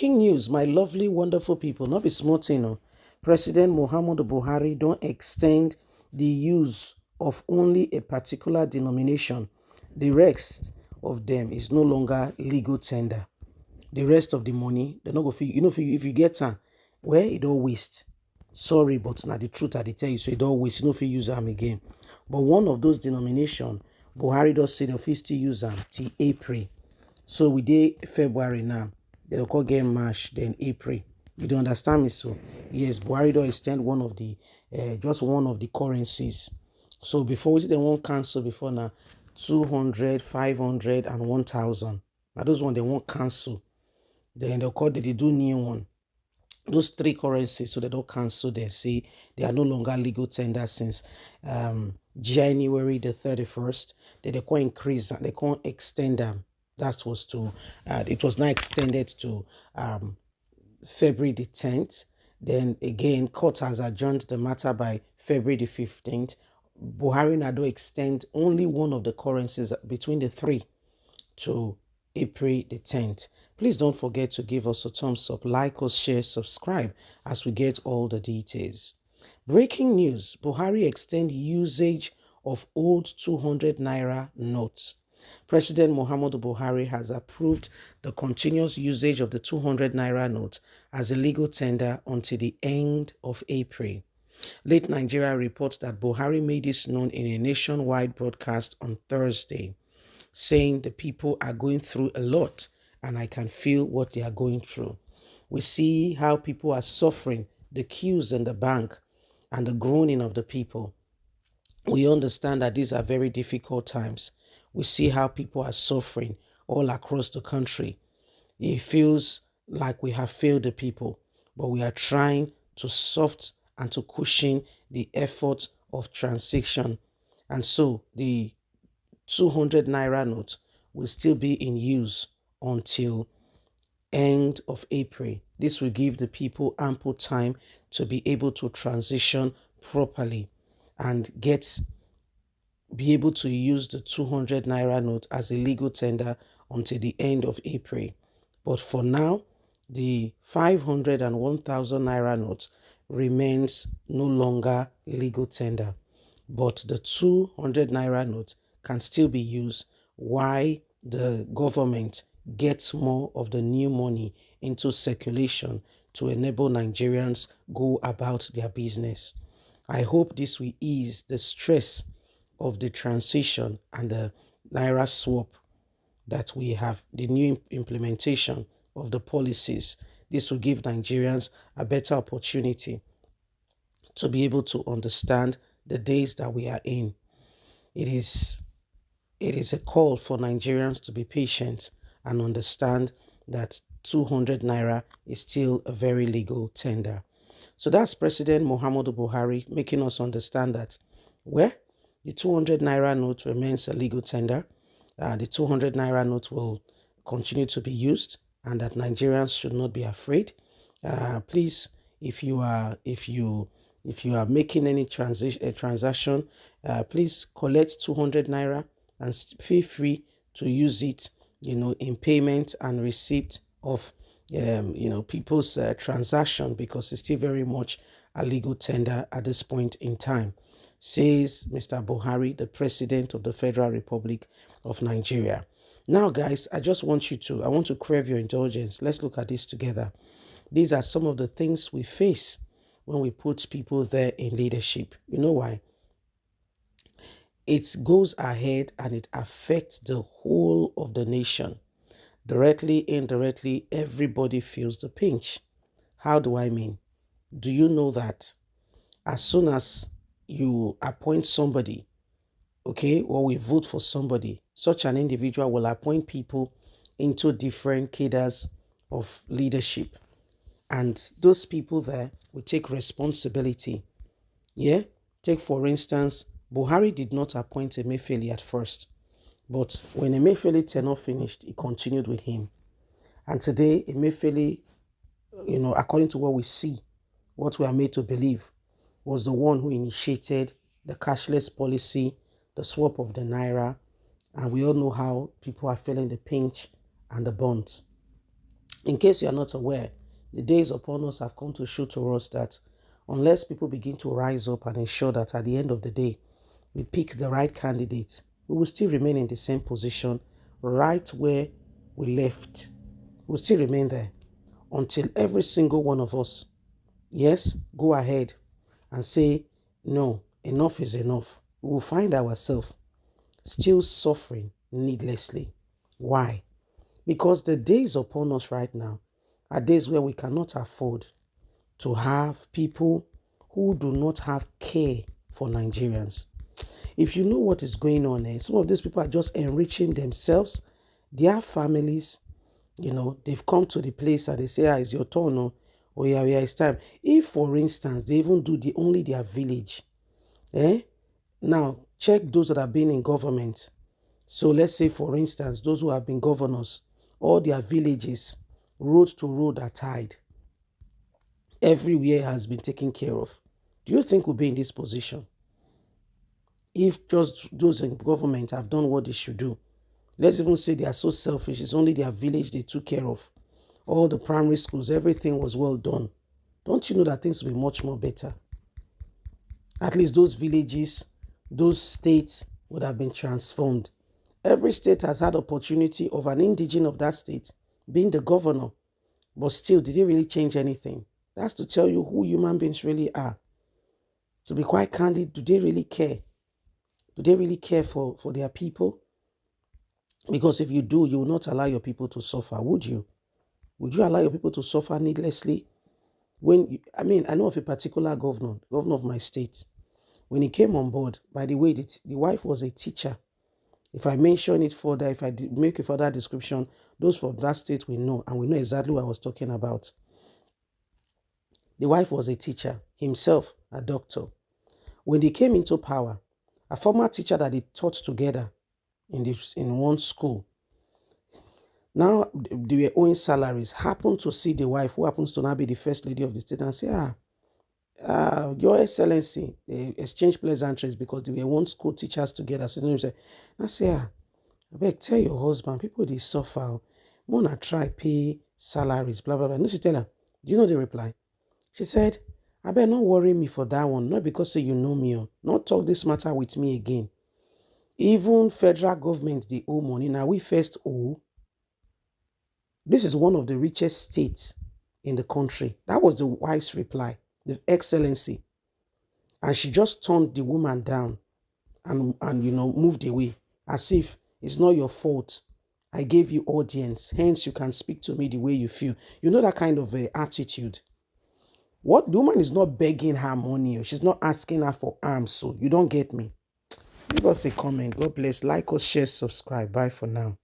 Breaking news, my lovely, wonderful people, not be small thing, no. President Muhammadu Buhari don't extend the use of only a particular denomination. The rest of them is no longer legal tender. The rest of the money, they not go fit, if you get am, where it all waste. Sorry, but now the truth I dey tell you, so it all waste, you know, if you use them again. But one of those denomination, Buhari does say the fit still use them till April. So we did February now. They'll call game March, then April. You don't understand me? So yes, Buhari don't extend one of the just one of the currencies. So before we see they won't cancel before now 200, 500, and 1,000. Now those one they won't cancel. Then they'll call they do new one. Those three currencies, so they don't cancel. They say they are no longer legal tender since January the 31st. Then they can't increase, they can't extend them. That was to, it was now extended to February the 10th. Then again, court has adjourned the matter by February the 15th. Buhari now do extend only one of the currencies between the three to April the 10th. Please don't forget to give us a thumbs up, like us, share, subscribe as we get all the details. Breaking news, Buhari extend usage of old 200 Naira notes. President Muhammadu Buhari has approved the continuous usage of the 200 Naira note as a legal tender until the end of April. Late Nigeria reports that Buhari made this known in a nationwide broadcast on Thursday, saying the people are going through a lot and I can feel what they are going through. We see how people are suffering, the queues in the bank and the groaning of the people. We understand that these are very difficult times. We see how people are suffering all across the country. It feels like we have failed the people, but we are trying to soft and to cushion the effort of transition. And so the 200 Naira note will still be in use until end of April. This will give the people ample time to be able to transition properly and be able to use the 200 Naira note as a legal tender until the end of April. But for now, the 500 and 1,000 Naira note remains no longer legal tender. But the 200 Naira note can still be used while the government gets more of the new money into circulation to enable Nigerians go about their business. I hope this will ease the stress of the transition and the Naira swap that we have, the new implementation of the policies. This will give Nigerians a better opportunity to be able to understand the days that we are in. It is a call for Nigerians to be patient and understand that 200 Naira is still a very legal tender. So that's President Muhammadu Buhari making us understand that where the 200 Naira note remains a legal tender, the 200 Naira note will continue to be used and that Nigerians should not be afraid. Please, if you are making any transaction, please collect 200 Naira and feel free to use it, in payment and receipt of, people's transaction, because it's still very much a legal tender at this point in time, says Mr. Buhari, the President of the Federal Republic of Nigeria. Now, guys, I want to crave your indulgence. Let's look at this together. These are some of the things we face when we put people there in leadership. You know why? It goes ahead and it affects the whole of the nation. Directly, indirectly, everybody feels the pinch. How do I mean? Do you know that as soon as you appoint somebody, okay, or we vote for somebody, such an individual will appoint people into different cadres of leadership. And those people there will take responsibility. Yeah? Take, for instance, Buhari did not appoint Emefiele at first. But when Emefiele tenure finished, he continued with him. And today, Emefiele, according to what we see, what we are made to believe, was the one who initiated the cashless policy, the swap of the Naira, and we all know how people are feeling the pinch and the burnt. In case you are not aware, the days upon us have come to show to us that unless people begin to rise up and ensure that at the end of the day, we pick the right candidate, we will still remain in the same position right where we left. We'll still remain there until every single one of us, yes, go ahead and say, no, enough is enough. We will find ourselves still suffering needlessly. Why? Because the days upon us right now are days where we cannot afford to have people who do not have care for Nigerians. If you know what is going on here, some of these people are just enriching themselves, their families. They've come to the place and they say, it's your turn. Oh yeah, it's time. If, for instance, they even do only their village, now check those that have been in government. So let's say, for instance, those who have been governors, all their villages, road to road are tied. Everywhere has been taken care of. Do you think we'll be in this position if just those in government have done what they should do? Let's even say they are so selfish. It's only their village they took care of. All the primary schools, everything was well done. Don't you know that things will be much more better? At least those villages, those states would have been transformed. Every state has had opportunity of an indigene of that state being the governor. But still, did it really change anything? That's to tell you who human beings really are. To be quite candid, do they really care? Do they really care for their people? Because if you do, you will not allow your people to suffer, would you? Would you allow your people to suffer needlessly? I know of a particular governor of my state. When he came on board, by the way, the wife was a teacher. If I mention it further, if I make a further description, those from that state will know, and we know exactly what I was talking about. The wife was a teacher, himself a doctor. When they came into power, a former teacher that they taught together in one school, now they were owing salaries, happened to see the wife, who happens to now be the first lady of the state, and say, Your Excellency, they exchanged pleasantries because they were one school teachers together. So then say, I say, I beg, tell your husband, people they suffer. Wanna try pay salaries, blah blah blah. No, she tell her, do you know the reply? She said, I beg, not worry me for that one. Not because say you know me, not talk this matter with me again. Even federal government they owe money. Now we first owe. This is one of the richest states in the country. That was the wife's reply, the Excellency. And she just turned the woman down and moved away as if it's not your fault. I gave you audience, hence you can speak to me the way you feel. You know that kind of attitude. What the woman is not begging her money, or she's not asking her for arms, so you don't get me. Leave us a comment. God bless. Like us, share, subscribe. Bye for now.